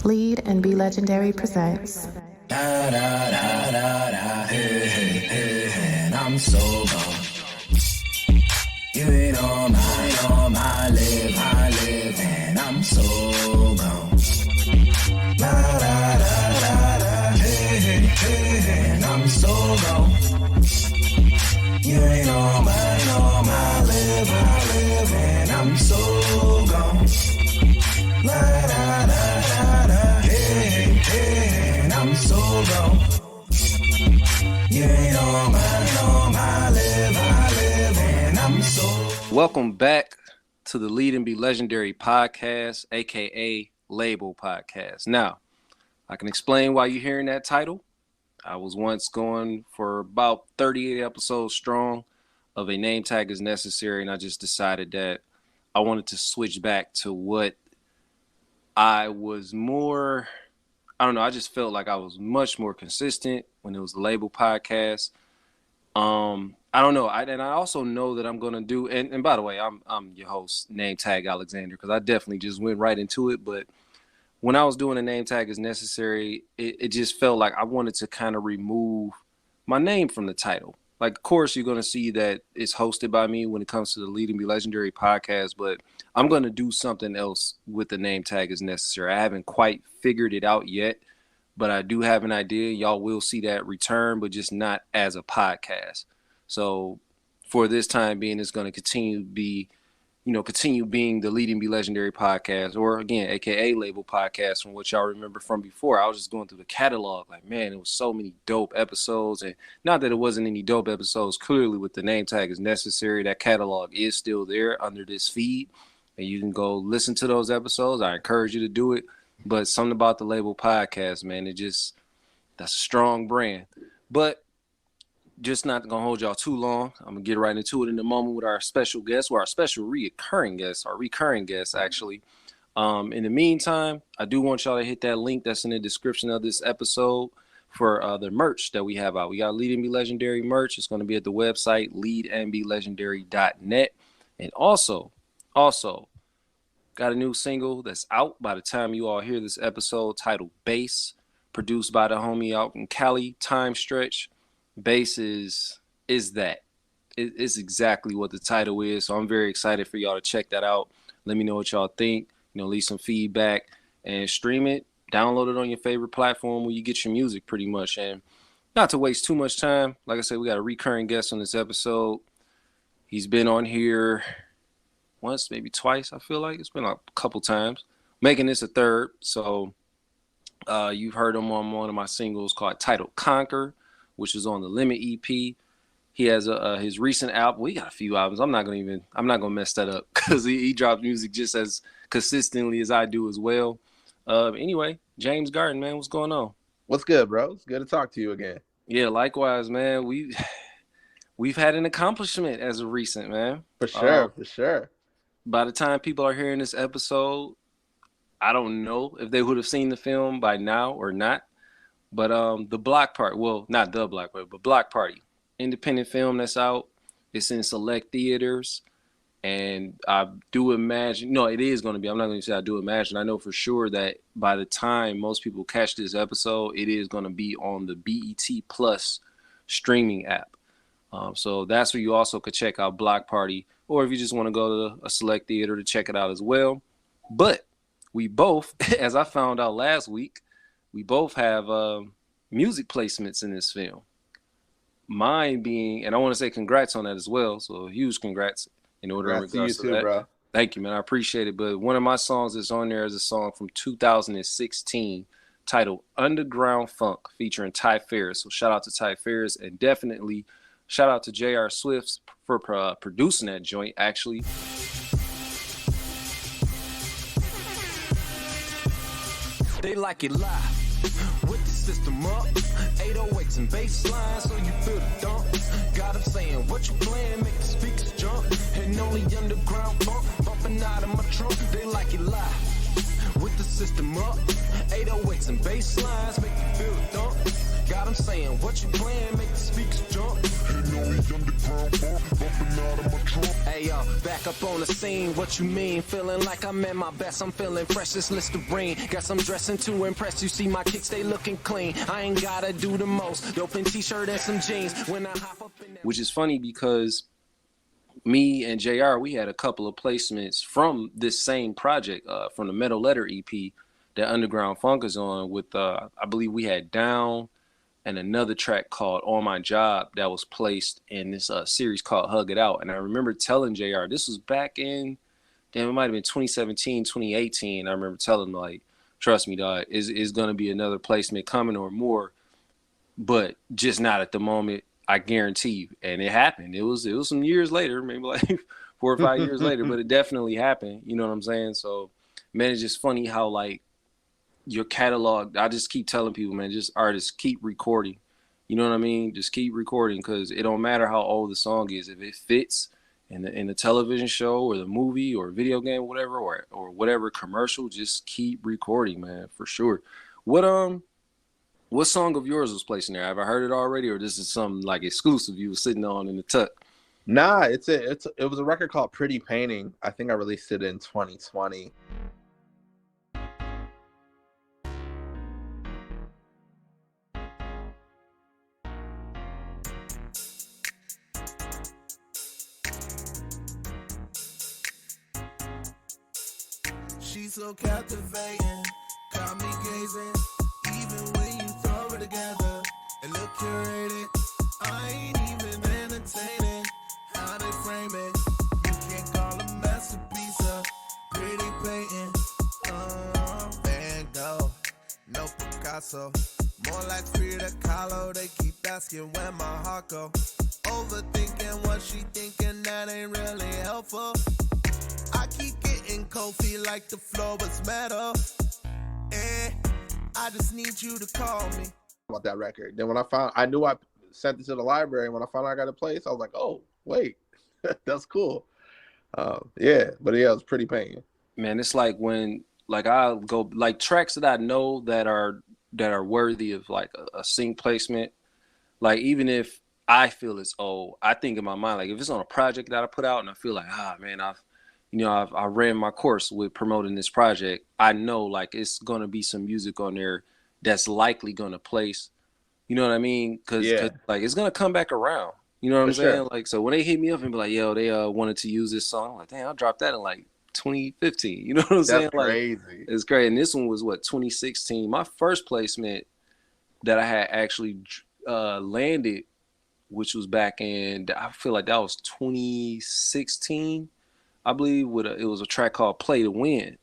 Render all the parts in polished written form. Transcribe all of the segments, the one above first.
Lead and Be Legendary presents. Da, da, da, da, da, hey, hey, hey, hey, and I'm so gone. You ain't on my live, and I'm so gone. Da, da, da, da, da, hey, hey, hey, hey, and I'm so gone. You ain't on my live, and I'm so gone. La, da, da, da, da, hey, hey, and I'm so gone. You ain't on my live, and I'm so. Welcome back to the Lead and Be Legendary podcast, aka LABL podcast. Now, I can explain why you're hearing that title. I was once going for about 38 episodes strong of a name tag is necessary, and I just decided that I wanted to switch back to what I was more, I don't know, I just felt like I was much more consistent when it was the LABL podcast. I don't know. I also know that I'm going to do, and by the way, I'm your host, Nametag Alexander, because I definitely just went right into it. But when I was doing a name tag is necessary, it just felt like I wanted to kind of remove my name from the title. Like, of course, you're going to see that it's hosted by me when it comes to the Lead and Be Legendary podcast, but I'm going to do something else with the name tag is necessary. I haven't quite figured it out yet, but I do have an idea. Y'all will see that return, but just not as a podcast. So for this time being, it's going to continue being the Lead and Be Legendary podcast, or again, aka LABL podcast, from what y'all remember from before. I was just going through the catalog, like, man, it was so many dope episodes, and not that it wasn't any dope episodes. Clearly, with the name tag is necessary, that catalog is still there under this feed, and you can go listen to those episodes. I encourage you to do it. But something about the LABL podcast, man, that's a strong brand. But just not gonna hold y'all too long. I'm gonna get right into it in a moment with our special guest, or our special recurring guest actually. In the meantime, I do want y'all to hit that link that's in the description of this episode for the merch that we have out. We got Lead and Be Legendary merch. It's going to be at the website leadandbelegendary.net. And also got a new single that's out by the time you all hear this episode, titled Bass, produced by the homie out in Cali, Time Stretch. Bass is that. It's exactly what the title is. So I'm very excited for y'all to check that out. Let me know what y'all think. Leave some feedback and stream it. Download it on your favorite platform where you get your music, pretty much. And not to waste too much time, like I said, we got a recurring guest on this episode. He's been on here once, maybe twice. I feel like it's been a couple times, making this a third. So you've heard him on one of my singles titled Conquer, which is on the Limit EP. He has his recent album. We got a few albums. I'm not gonna mess that up, because he drops music just as consistently as I do as well. Anyway, James Gardin, man, what's going on? What's good, bro? It's good to talk to you again. Yeah, likewise, man. We've had an accomplishment as of recent, man. For sure. By the time people are hearing this episode, I don't know if they would have seen the film by now or not. But the Block Party, well, not the Block Party, but Block Party, independent film that's out. It's in select theaters. And I do imagine, no, it is going to be, I'm not going to say I do imagine. I know for sure that by the time most people catch this episode, it is going to be on the BET Plus streaming app. So that's where you also could check out Block Party, or if you just want to go to a select theater to check it out as well. But we both, as I found out last week, we both have music placements in this film. Mine being, and I want to say congrats on that as well. So huge congrats in order in regards to that. Bro. Thank you, man. I appreciate it. But one of my songs that's on there is a song from 2016 titled Underground Funk, featuring Ty Farris. So shout out to Ty Farris, and definitely shout out to J.R. Swift for producing that joint, actually. They like it live with the system up, 808s and bass line, so you feel the dump. Got them saying, what you playing, make the speakers jump. And only underground funk bumping out of my trunk. They like it live with the the system up. 808s and bass lines make you feel the thump. Got them saying, what you playing, make the speakers jump. Hey yo, back up on the scene, what you mean? Feeling like I'm at my best, I'm feeling fresh, this Listerine. Got some dressing to impress, you see my kicks, they looking clean. I ain't gotta do the most, dope in t-shirt and some jeans. When I hop up in that... Which is funny because me and JR, we had a couple of placements from this same project, from the Metal Letter EP that Underground Funk is on with, I believe we had Down and another track called On My Job that was placed in this series called Hug It Out. And I remember telling JR, this was back in, damn, it might have been 2017, 2018. I remember telling him, like, trust me, dog, is going to be another placement coming or more, but just not at the moment. I guarantee you. And it happened. It was some years later, maybe like 4 or 5 years later, but it definitely happened. You know what I'm saying? So, man, it's just funny how, like, your catalog, I just keep telling people, man, just artists, keep recording. You know what I mean? Just keep recording, because it don't matter how old the song is. If it fits in the television show or the movie or video game, whatever, or whatever commercial, just keep recording, man, for sure. What song of yours was placed in there? Have I heard it already, or this is something like exclusive you were sitting on in the tuck? Nah, it was a record called Pretty Painting. I think I released it in 2020. She's so captivating, got me gazing. Even when you throw it together, it look curated. I ain't even entertaining how they frame it. You can't call a masterpiece a pretty painting. Van Gogh, no Picasso, more like Frida Kahlo. They keep asking where my heart go. Overthinking what she thinking, that ain't really helpful. I keep getting cold, feel like the floor was metal. I just need you to call me. About that record. Then when I knew I sent it to the library. When I found out I got a place, I was like, oh, wait, that's cool. Yeah, but yeah, it was Pretty Painting. Man, it's like when, like, I'll go, like, tracks that I know that are worthy of, like, a sync placement. Like, even if I feel it's old, I think in my mind, like, if it's on a project that I put out and I feel like, man, I ran my course with promoting this project, I know, like, it's going to be some music on there that's likely going to place. You know what I mean? Because, like, it's going to come back around. You know what I'm saying? Like, so when they hit me up and be like, yo, they wanted to use this song, I'm like, damn, I dropped that in, like, 2015. You know what I'm saying? That's crazy. Like, it's crazy. And this one was, 2016? My first placement that I had actually landed, which was back in, I feel like that was 2016. I believe it was a track called Play to Win.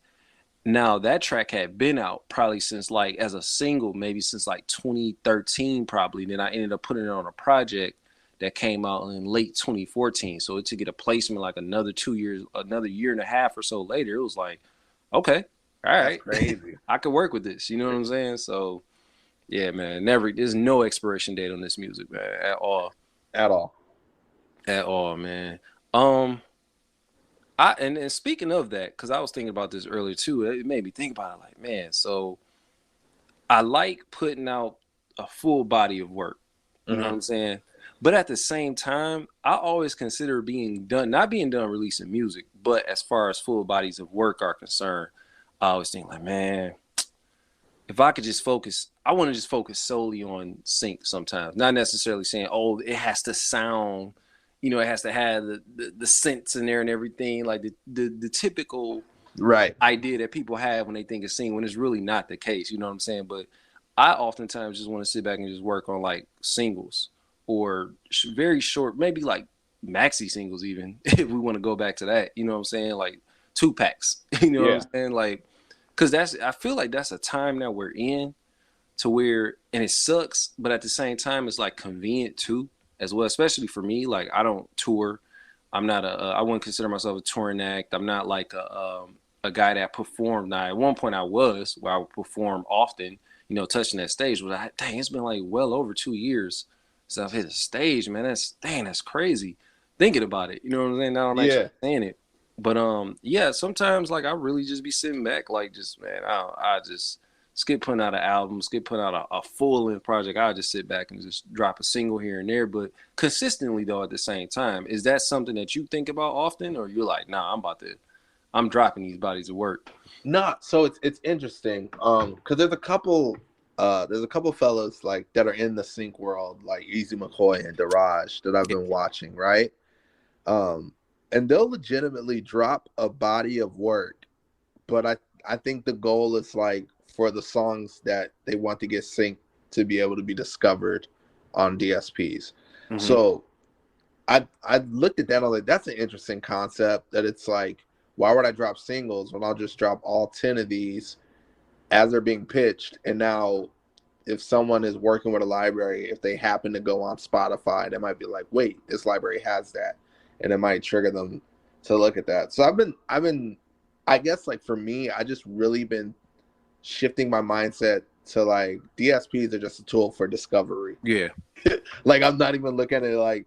Now, that track had been out probably since, like, as a single, maybe since like 2013 probably. Then I ended up putting it on a project that came out in late 2014. So to get a placement like another 2 years, another year and a half or so later, it was like, okay, all right. That's crazy. I could work with this. You know what I'm saying? So, yeah, man, there's no expiration date on this music, man, at all. At all, man. And speaking of that, because I was thinking about this earlier too, it made me think about it, like, man, so I like putting out a full body of work. You know what I'm saying? But at the same time, I always consider not being done releasing music, but as far as full bodies of work are concerned, I always think, like, man, if I could just focus, I want to just focus solely on sync sometimes. Not necessarily saying, oh, it has to sound, you know, it has to have the synths in there and everything, like the typical idea that people have when they think of sync, when it's really not the case. You know what I'm saying? But I oftentimes just want to sit back and just work on, like, singles or very short, maybe like maxi singles even, if we want to go back to that. You know what I'm saying? Like 2-packs. You know what I'm saying? Like, because I feel like that's a time that we're in to where, and it sucks, but at the same time, it's like convenient too, as well, especially for me. Like, I don't tour. I'm not I wouldn't consider myself a touring act. I'm not like a guy that performed. Now, at one point I was, where I would perform often, you know, touching that stage. But dang, it's been like well over 2 years since I've hit a stage, man. That's crazy. Thinking about it, you know what I'm saying? Now I'm actually saying it. But yeah, sometimes like I really just be sitting back, like just man, I just skip putting out an album, skip putting out a full length project. I'll just sit back and just drop a single here and there, but consistently though at the same time. Is that something that you think about often, or you're like, nah, I'm dropping these bodies of work? No, so it's interesting. Because there's a couple fellas like that are in the sync world, like Easy McCoy and Daraj that I've been watching, right? And they'll legitimately drop a body of work, but I think the goal is like for the songs that they want to get synced to be able to be discovered on DSPs. Mm-hmm. So I looked at that. I was like, that's an interesting concept. That it's like, why would I drop singles when I'll just drop all 10 of these as they're being pitched? And now, if someone is working with a library, if they happen to go on Spotify, they might be like, wait, this library has that, and it might trigger them to look at that. So I've been, I guess like for me, I just really been shifting my mindset to like DSPs are just a tool for discovery. Yeah. Like I'm not even looking at it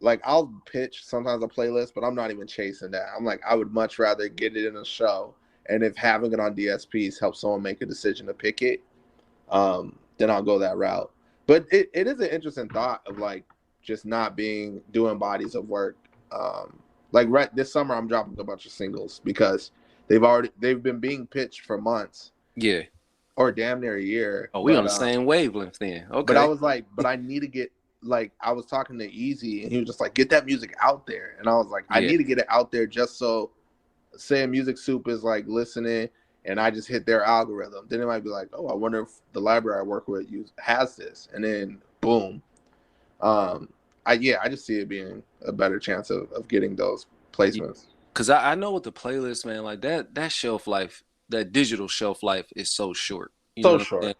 like I'll pitch sometimes a playlist, but I'm not even chasing that. I'm like, I would much rather get it in a show, and if having it on DSPs helps someone make a decision to pick it, then I'll go that route. But it is an interesting thought of like just not doing bodies of work. Like this summer, I'm dropping a bunch of singles because they've been being pitched for months. Yeah. Or damn near a year. Oh, we on the same wavelength then. Okay. But I was like, but I need to get, like, I was talking to Easy and he was just like, get that music out there. And I was like, I need to get it out there just so, say a Music Soup is like listening and I just hit their algorithm. Then it might be like, oh, I wonder if the library I work with has this. And then boom. I just see it being a better chance of getting those placements. Because I know with the playlist, man, like that shelf life, that digital shelf life is so short. So short.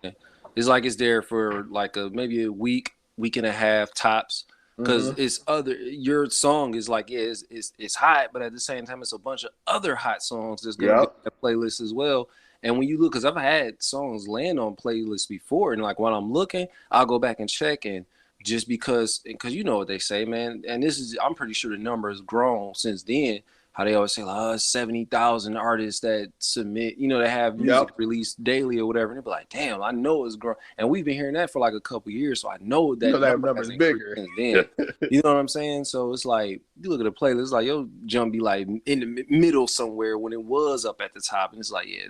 It's like it's there for like maybe a week and a half tops. Because it's your song is like, yeah, it's hot, but at the same time, it's a bunch of other hot songs that's going to be on that playlist as well. And when you look, because I've had songs land on playlists before, and like while I'm looking, I'll go back and check, and just because you know what they say, man, and I'm pretty sure the number has grown since then. How they always say, like, 70,000 artists that submit, that have music released daily or whatever. And they'll be like, damn, I know it's growing. And we've been hearing that for like a couple years. So I know that, number is bigger. Then. You know what I'm saying? So it's like, you look at the playlist, it's like, yo, jump be like in the middle somewhere when it was up at the top. And it's like, yeah,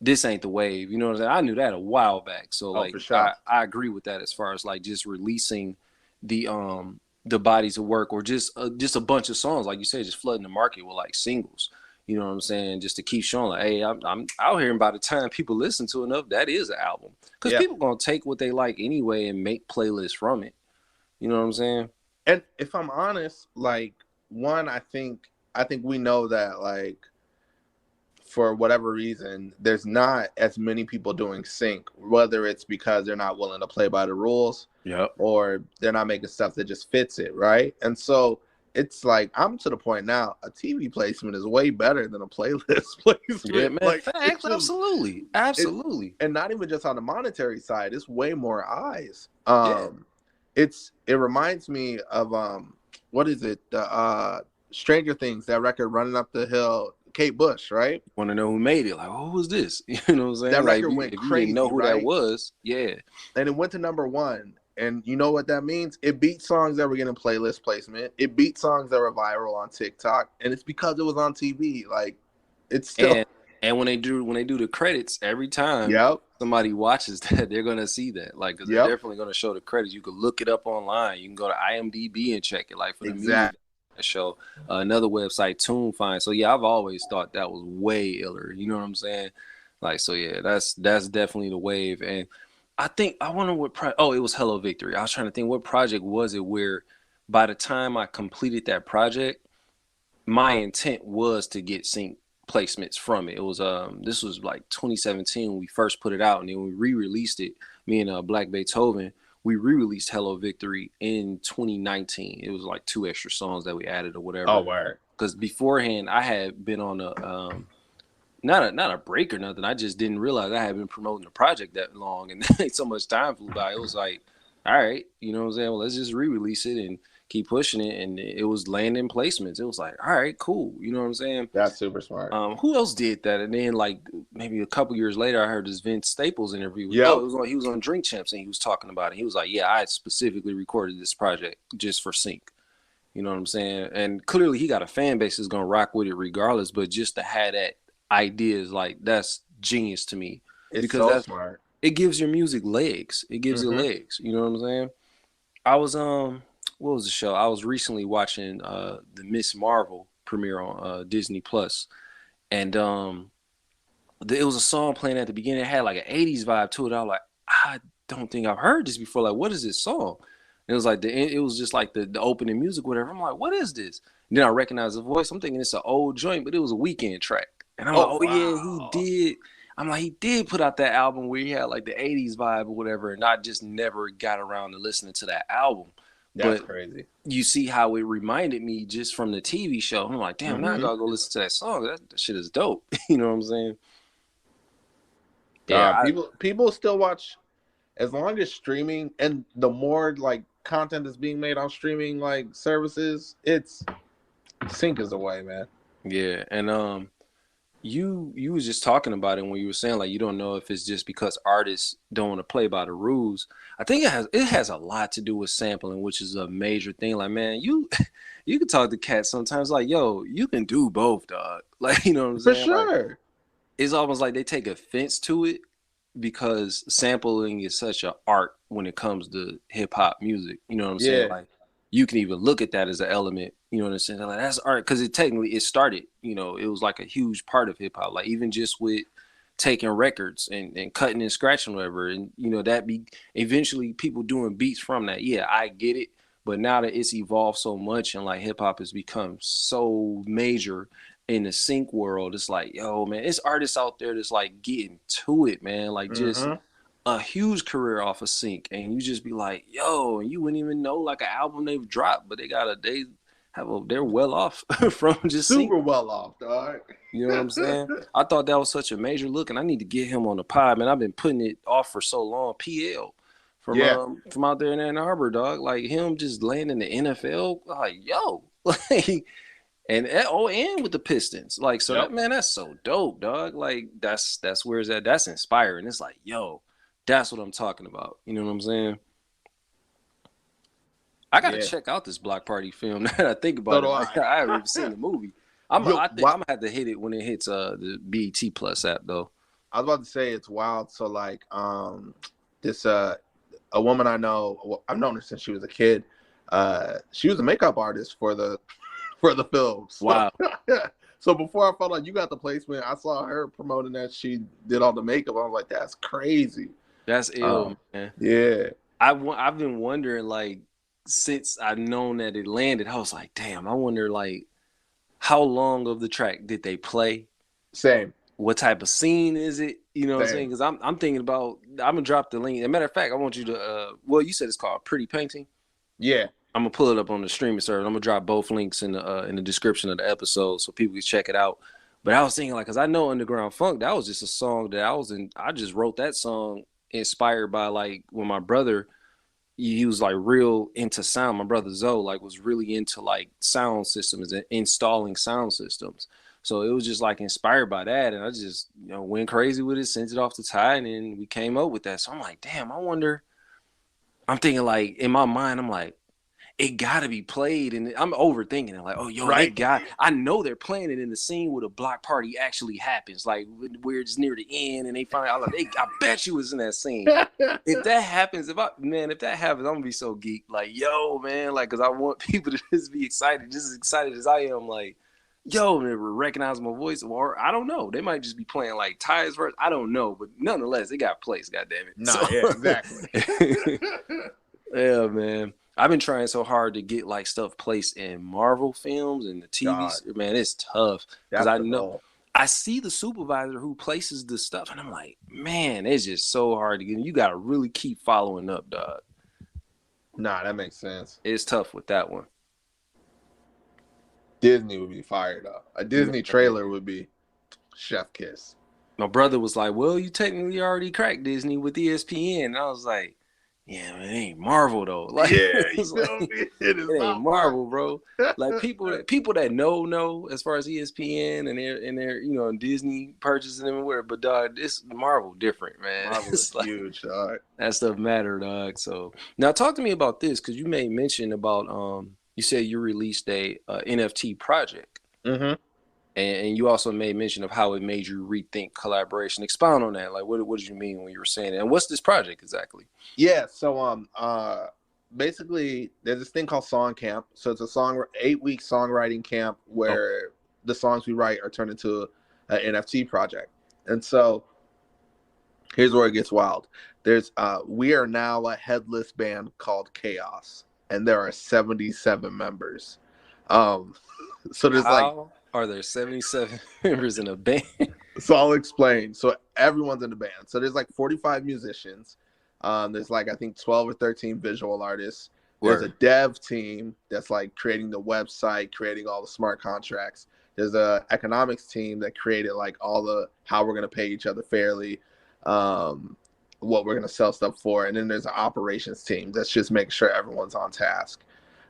this ain't the wave. You know what I'm saying? I knew that a while back. So like, for sure. I agree with that as far as like just releasing the bodies of work, or just a bunch of songs, like you said, just flooding the market with like singles. You know what I'm saying? Just to keep showing like, hey, I'm out here, and by the time people listen to enough, that is an album. Because people gonna take what they like anyway and make playlists from it. You know what I'm saying? And if I'm honest, like I think we know that like for whatever reason, there's not as many people doing sync, whether it's because they're not willing to play by the rules, or they're not making stuff that just fits it, right? And so it's like, I'm to the point now, a TV placement is way better than a playlist placement. Yeah, man. Like, Facts, absolutely. And not even just on the monetary side, it's way more eyes. It reminds me of what is it? Stranger Things, that record, Running Up the Hill. Kate Bush, right? Want to know who made it? Like, who was this? You know what I'm saying? That like, record went if crazy. You didn't know who that was, and it went to #1. And you know what that means? It beat songs that were getting playlist placement. It beat songs that were viral on TikTok, and it's because it was on TV. Like, it's still. And when they do the credits every time somebody watches that, they're gonna see that. Like, because they're definitely gonna show the credits. You can look it up online. You can go to IMDb and check it. Like for the music. Show another website, TuneFind. So yeah, I've always thought that was way iller. You know what I'm saying? Like, so yeah, that's definitely the wave. And I wonder what it was Hello Victory. I was trying to think, what project was it where by the time I completed that project, my intent was to get sync placements from it. It was this was like 2017 when we first put it out, and then we re-released it. Me and Black Beethoven. We re-released Hello Victory in 2019. It was like 2 extra songs that we added or whatever. Oh, word. Because beforehand, I had been on a not a break or nothing. I just didn't realize I had been promoting the project that long, and so much time flew by. It was like, all right, you know what I'm saying? Well, let's just re-release it and keep pushing it, and it was landing placements. It was like, all right, cool. You know what I'm saying? That's super smart. Who else did that? And then like maybe a couple years later, I heard this Vince Staples interview. Yep. He was on Drink Champs, and he was talking about it. He was like, yeah, I specifically recorded this project just for sync. You know what I'm saying? And clearly he got a fan base that's gonna rock with it regardless. But just to have that idea is like, that's genius to me. It's because so that's smart. It gives your music legs. It gives it legs. You know what I'm saying? I was what was the show? I was recently watching the Miss Marvel premiere on Disney Plus, and it was a song playing at the beginning. It had like an 80s vibe to it. I was like, I don't think I've heard this before. Like, what is this song? And it was like it was just like the opening music, whatever. I'm like, what is this? And then I recognized the voice. I'm thinking it's an old joint, but it was a Weeknd track. And I'm like, yeah, he did. I'm like, he did put out that album where he had like the 80s vibe or whatever, and I just never got around to listening to that album. That's but crazy. You see how it reminded me just from the TV show. I'm like, damn, now I gotta go listen to that song. That shit is dope. You know what I'm saying? Yeah, people still watch as long as streaming, and the more like content is being made on streaming like services, it's sync is the way, man. Yeah, and you was just talking about it when you were saying like you don't know if it's just because artists don't want to play by the rules. I think it has a lot to do with sampling, which is a major thing. Like, man, you can talk to cats sometimes like, yo, you can do both, dog. Like, you know what I'm saying? For sure. Like, it's almost like they take offense to it because sampling is such an art when it comes to hip hop music. You know what I'm saying? Like, you can even look at that as an element. You know what I'm saying? Like, that's art because it started. You know, it was like a huge part of hip hop. Like, even just with taking records and cutting and scratching whatever, and you know that be eventually people doing beats from that. Yeah, I get it. But now that it's evolved so much and like hip hop has become so major in the sync world, it's like, yo, man, it's artists out there that's like getting to it, man. Like just a huge career off of sync, and you just be like, yo, and you wouldn't even know like an album they've dropped, but they're well off from just super sync. well off, dog. You know what I'm saying? I thought that was such a major look, and I need to get him on the pod, man. I've been putting it off for so long. PL from out there in Ann Arbor, dog. Like him just landing in the NFL, like yo, like and with the Pistons, like so that man, that's so dope, dog. Like that's where it's at. That's inspiring. It's like yo, that's what I'm talking about. You know what I'm saying? I gotta check out this Block Party film now that I think about it. Like, I haven't even seen the movie. I think I'm gonna have to hit it when it hits the BET Plus app though. I was about to say it's wild. So like this a woman I know, well, I've known her since she was a kid. She was a makeup artist for the films. Wow. So before I found out you got the placement, I saw her promoting that she did all the makeup. I was like, that's crazy. That's ill, man. Yeah. I've been wondering like since I've known that it landed, I was like, damn, I wonder like how long of the track did they play? Same. What type of scene is it? You know what I'm saying? Because I'm thinking about, I'm gonna drop the link. As a matter of fact, I want you to you said it's called Pretty Painting. Yeah. I'm gonna pull it up on the streaming service. I'm gonna drop both links in the description of the episode so people can check it out. But I was thinking like, cause I know Underground Funk, that was just a song that I just wrote that song inspired by like when my brother, he was like real into sound. My brother Zoe like was really into like sound systems and installing sound systems. So it was just like inspired by that. And I just, went crazy with it, sent it off to Ty, and then we came up with that. So I'm like, damn, I wonder, I'm thinking like in my mind, I'm like, it gotta be played. And I'm overthinking it like, oh, yo, right. I know they're playing it in the scene where the block party actually happens. Like where it's near the end and they find out, like, I bet you was in that scene. If that happens, if that happens, I'm gonna be so geeked. Like, yo, man, like, cause I want people to just be excited, just as excited as I am. Like, yo, they recognize my voice, or I don't know. They might just be playing like Ty's verse. I don't know, but nonetheless, it got placed. God damn it. Nah, yeah, exactly. Yeah, man. I've been trying so hard to get like stuff placed in Marvel films and the TV. Man, it's tough because I know I see the supervisor who places the stuff, and I'm like, man, it's just so hard to get. You got to really keep following up, dog. Nah, that makes sense. It's tough with that one. Disney would be fired up. A Disney trailer would be chef kiss. My brother was like, well, you technically already cracked Disney with ESPN. And I was like, yeah, man, it ain't Marvel though. Like, Yeah, it's like, it is it not ain't Marvel, bro. Like people that know as far as ESPN and they're and Disney purchasing them and whatever. But dog, this Marvel different, man. Marvel It's is like huge, dog. that stuff matter, dog. So now talk to me about this because you made mention about you said you released a NFT project. Mm-hmm. And you also made mention of how it made you rethink collaboration. Expound on that. Like, what did you mean when you were saying that? And what's this project exactly? Yeah, so basically there's this thing called Song Camp. So it's a 8-week songwriting camp where the songs we write are turned into an NFT project. And so here's where it gets wild. We are now a headless band called Chaos, and there are 77 members. So there's How are there 77 members in a band? So I'll explain. So everyone's in the band. So there's like 45 musicians. There's like I think 12 or 13 visual artists. There's a dev team that's like creating the website, creating all the smart contracts. There's a economics team that created like all the how we're gonna pay each other fairly, what we're gonna sell stuff for, and then there's an operations team that's just making sure everyone's on task.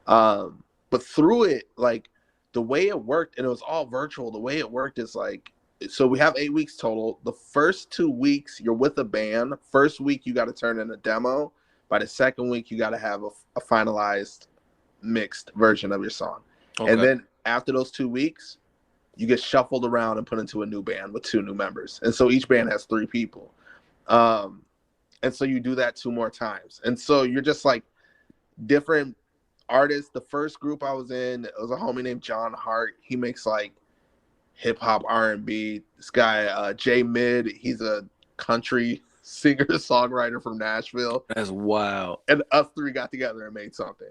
But through it, like the way it worked, and it was all virtual. The way it worked is like, so we have 8 weeks total. The first 2 weeks you're with a band. First week you got to turn in a demo. By the second week you got to have a finalized mixed version of your song. Okay. And then after those 2 weeks, you get shuffled around and put into a new band with 2 new members. And so each band has 3 people. And so you do that 2 more times. And so you're just like different artists. The first group I was in, it was a homie named John Hart. He makes like hip hop R&B. This guy Jay Mid, he's a country singer songwriter from Nashville. That's wild. And us 3 got together and made something.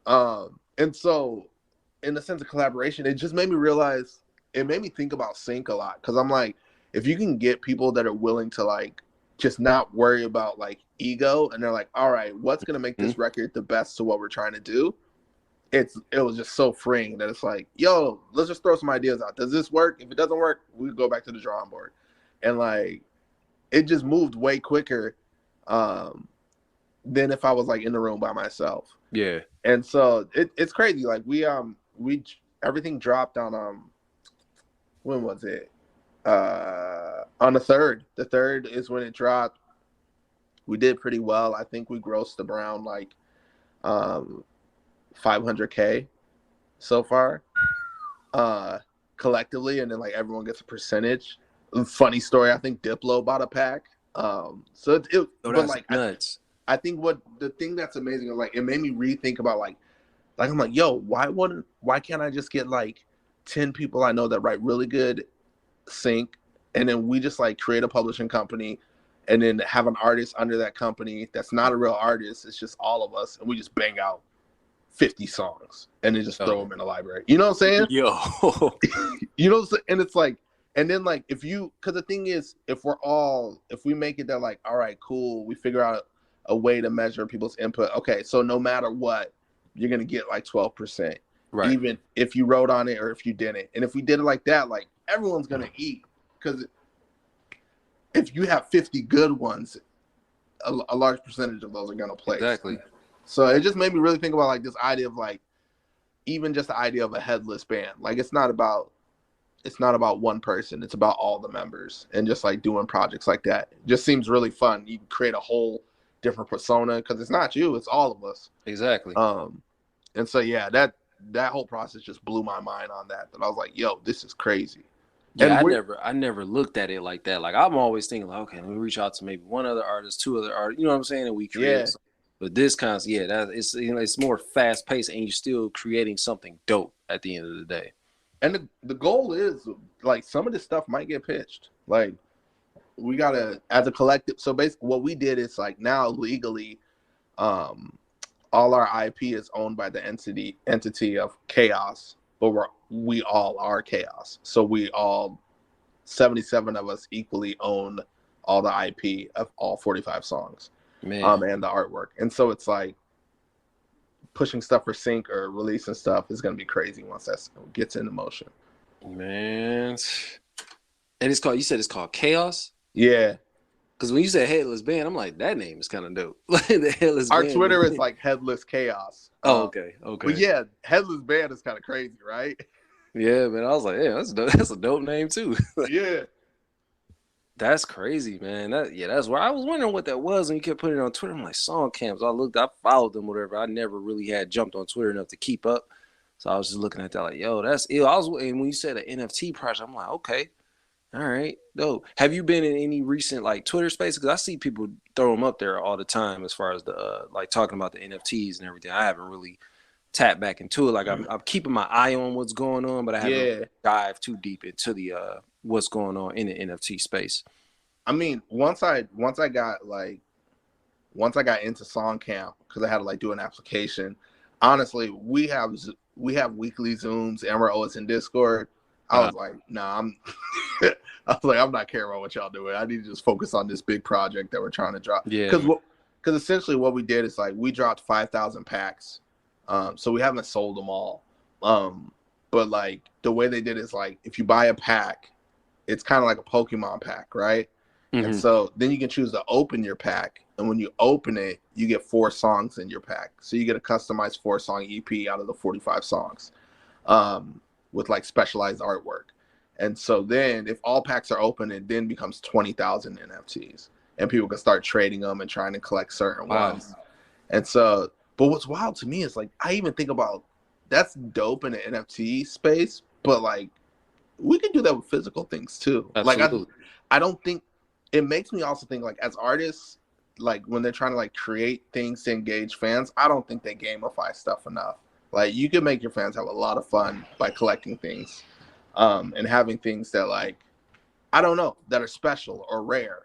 And so in the sense of collaboration, it just made me realize, it made me think about sync a lot, because I'm like, if you can get people that are willing to like just not worry about like ego, and they're like, all right, what's gonna make this record the best to what we're trying to do, it was just so freeing that it's like, yo, let's just throw some ideas out. Does this work? If it doesn't work, we go back to the drawing board. And like, it just moved way quicker than if I was like in the room by myself. Yeah. And so it's crazy. Like we everything dropped on when was it? On the 3rd. The 3rd is when it dropped. We did pretty well. I think we grossed around like $500K so far collectively, and then like everyone gets a percentage. Funny story, I think Diplo bought a pack. So but like nuts. I think what the thing that's amazing is like, it made me rethink about like I'm like, yo, why can't I just get like 10 people I know that write really good sync, and then we just like create a publishing company, and then have an artist under that company that's not a real artist. It's just all of us, and we just bang out 50 songs and then just throw them in the library. You know what I'm saying? Yo. You know, and it's like, and then like because the thing is, if we make it that like, all right, cool, we figure out a way to measure people's input. Okay, so no matter what, you're gonna get like 12%, right? Even if you wrote on it or if you didn't. And if we did it like that, like everyone's gonna eat, because if you have 50 good ones, a large percentage of those are gonna play. Exactly. So it just made me really think about like this idea of like, even just the idea of a headless band. Like it's not about one person. It's about all the members, and just like doing projects like that. It just seems really fun. You can create a whole different persona, because it's not you, it's all of us. Exactly. And so yeah, that whole process just blew my mind on that. That I was like, yo, this is crazy. Yeah, I never looked at it like that. Like I'm always thinking like, okay, let me reach out to maybe one other artist, 2 other artists, you know what I'm saying? And we create something. But this kind of, it's more fast paced, and you're still creating something dope at the end of the day. And the goal is like, some of this stuff might get pitched. Like we gotta, as a collective. So basically what we did is like, now legally, all our IP is owned by the entity of Chaos, but we all are Chaos. So we all, 77 of us, equally own all the IP of all 45 songs. Man. And the artwork. And so it's like, pushing stuff for sync or releasing stuff is going to be crazy once that gets into motion. Man. And you said it's called Chaos? Yeah. Because when you said Headless Band, I'm like, that name is kind of dope. Like the Headless Our Band. Twitter is like Headless Chaos. Oh, okay. But yeah, Headless Band is kind of crazy, right? Yeah, man. I was like, yeah, that's a dope name too. Yeah. That's crazy, man. That's where I was wondering what that was when you kept putting it on Twitter. I'm like, song camps. I followed them, whatever. I never really had jumped on Twitter enough to keep up. So I was just looking at that like, yo, that's ill. And when you said an NFT project, I'm like, okay, all right, dope. Have you been in any recent like Twitter space? Because I see people throw them up there all the time as far as the like talking about the NFTs and everything. I haven't really tapped back into it. Like I'm keeping my eye on what's going on, but I haven't dived too deep into the what's going on in the NFT space. I mean, once I got into Song Camp, because I had to like do an application. Honestly, we have weekly Zooms and we're always in Discord. I was like, nah, I'm not caring about what y'all doing. I need to just focus on this big project that we're trying to drop. Yeah. Because essentially what we did is like we dropped 5,000 packs. So we haven't sold them all. But like the way they did it is like if you buy a pack, it's kind of like a Pokemon pack, right? Mm-hmm. And so then you can choose to open your pack. And when you open it, you get 4 songs in your pack. So you get a customized 4-song EP out of the 45 songs with like specialized artwork. And so then if all packs are open, it then becomes 20,000 NFTs. And people can start trading them and trying to collect certain ones. And so, but what's wild to me is like, I even think about that's dope in the NFT space, but like we can do that with physical things too. Absolutely. Like I don't think, it makes me also think like as artists, like when they're trying to like create things to engage fans, I don't think they gamify stuff enough. Like you can make your fans have a lot of fun by collecting things and having things that like, I don't know, that are special or rare.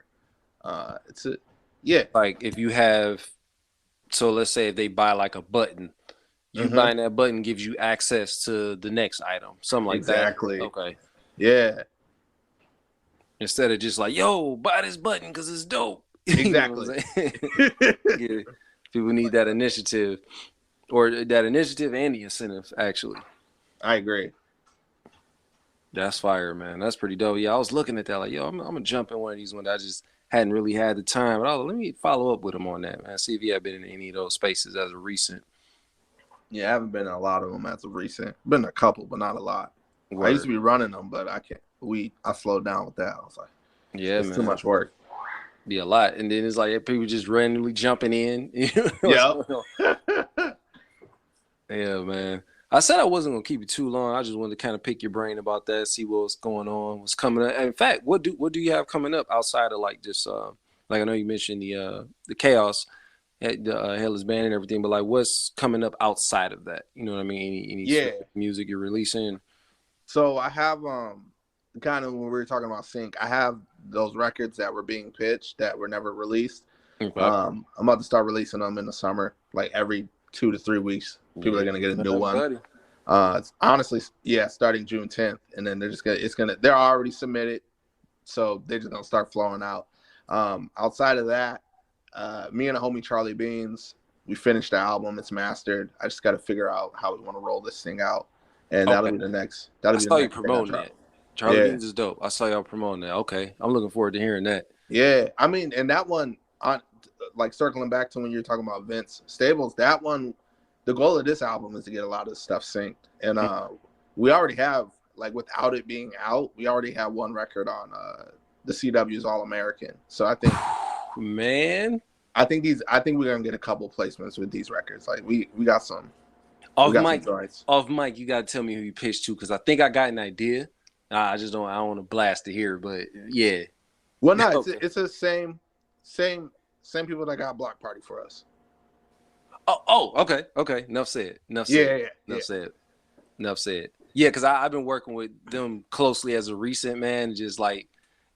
Like if you have, so let's say if they buy like a button, you buying that button gives you access to the next item, something like that. Exactly. Okay. Yeah. Instead of just like, yo, buy this button because it's dope. Exactly. Yeah. People need that initiative, or that initiative and the incentive, actually. I agree. That's fire, man. That's pretty dope. Yeah, I was looking at that like, yo, I'm going to jump in one of these ones. I just hadn't really had the time. But let me follow up with him on that, man. See if he had been in any of those spaces as of recent. Yeah, I haven't been in a lot of them as of recent. Been a couple, but not a lot. Word. I used to be running them, but I can't. I slowed down with that. I was like, yeah, it's too much work. Be a lot, and then it's like people just randomly jumping in. Yeah. Yeah, man. I said I wasn't gonna keep you too long. I just wanted to kind of pick your brain about that, see what's going on, what's coming up. And in fact, what do you have coming up outside of like just like I know you mentioned the chaos, the Headless Band and everything, but like what's coming up outside of that? You know what I mean? Any music you're releasing? So I have kind of when we were talking about sync, I have those records that were being pitched that were never released. Okay. I'm about to start releasing them in the summer, like every 2 to 3 weeks. People are gonna get a new one. It's honestly, starting June 10th, and then they're already submitted, so they're just gonna start flowing out. Outside of that, me and a homie Charlie Beans, we finished the album. It's mastered. I just got to figure out how we want to roll this thing out, and that'll be the next. I saw you promoting that. Charlie Beans is dope. I saw y'all promoting that. Okay, I'm looking forward to hearing that. Yeah, I mean, and that one, like circling back to when you were talking about Vince Staples, that one, the goal of this album is to get a lot of stuff synced, and we already have, like, without it being out, we already have one record on the CW's All American. So I think, man, I think we're gonna get a couple placements with these records. Like we got some. Off mic, you gotta tell me who you pitched to, because I think I got an idea. I don't want to blast it here, but yeah. Well, no, it's the same people that got Block Party for us. Oh, okay. Enough said. Enough said. Yeah, because I've been working with them closely as a recent, man. Just like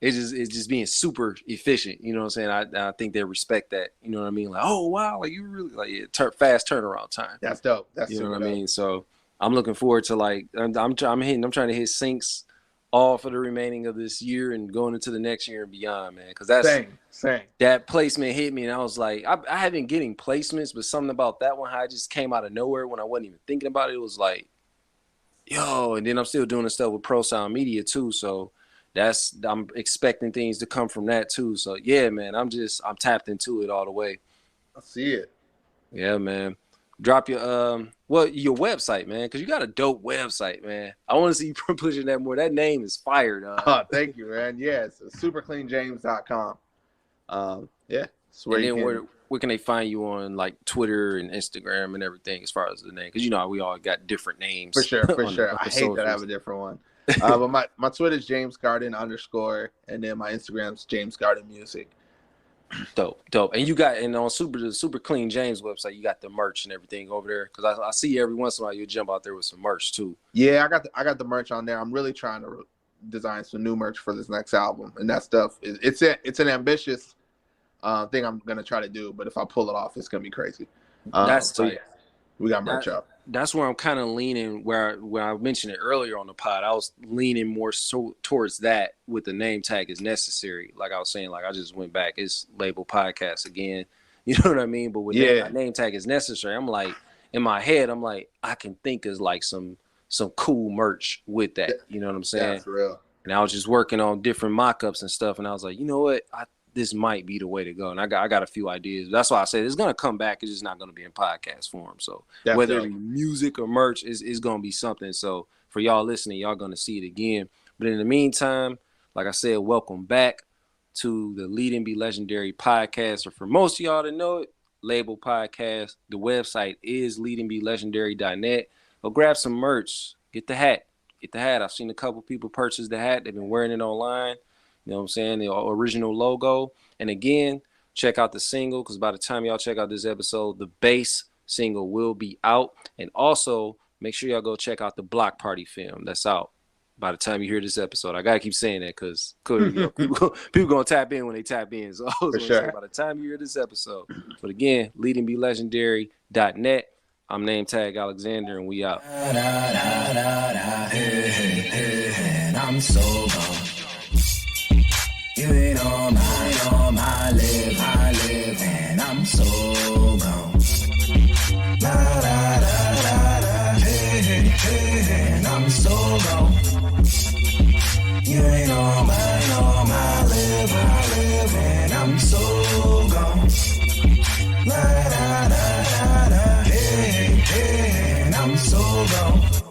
it's just being super efficient. You know what I'm saying? I think they respect that. You know what I mean? Like, oh wow, like you really like fast turnaround time. That's dope. That's you know what I mean. So I'm looking forward to like I'm trying to hit syncs all for the remaining of this year and going into the next year and beyond, man. Because that's same. That placement hit me, and I was like, I have been getting placements, but something about that one, how it just came out of nowhere when I wasn't even thinking about it. It was like, yo, and then I'm still doing the stuff with Pro Sound Media too. So I'm expecting things to come from that too. So yeah, man, I'm tapped into it all the way. I see it. Yeah, man. Drop your your website, man, because you got a dope website, man. I want to see you pushing that more. That name is fire, Oh, thank you, man. Yeah, it's supercleanjames.com. Yeah, it's where and then where can they find you on like Twitter and Instagram and everything as far as the name? Because you know we all got different names. For sure. I hate that I have a different one. But my Twitter is James Gardin _, and then my Instagram's James Gardin Music. Dope. And you got, and on the Super Clean James website, you got the merch and everything over there. Because I see every once in a while you jump out there with some merch too. Yeah, I got the merch on there. I'm really trying to design some new merch for this next album, and that stuff it's an ambitious thing I'm gonna try to do. But if I pull it off, it's gonna be crazy. That's tight. Yeah, we got merch up. That's where I'm kind of leaning, where I mentioned it earlier on the pod. I was leaning more so towards that with the name tag is necessary. Like I was saying, like I just went back. It's label podcast again. You know what I mean? But with name tag is necessary, I'm like, in my head, I'm like, I can think of like some cool merch with that. You know what I'm saying? That's real. And I was just working on different mock-ups and stuff. And I was like, you know what? This might be the way to go. And I got a few ideas. That's why I said it's going to come back. It's just not going to be in podcast form. So whether it be music or merch, is going to be something. So for y'all listening, y'all going to see it again. But in the meantime, like I said, welcome back to the Lead and Be Legendary podcast. Or for most of y'all to know it, Label Podcast. The website is leadandbelegendary.net. Go grab some merch. Get the hat. I've seen a couple people purchase the hat. They've been wearing it online. You know what I'm saying? The original logo. And again, check out the single, because by the time y'all check out this episode, the bass single will be out. And also, make sure y'all go check out the Block Party film that's out by the time you hear this episode. I got to keep saying that because people going to tap in when they tap in. So I was going to say by the time you hear this episode. But again, leadandbelegendary.net. I'm Nametag Alexander, and we out. And I'm so gone. You ain't on my live, and I'm so gone. La da da da da, hey, and I'm so gone. You ain't on my live, and I'm so gone. La da da da da, hey, and I'm so gone.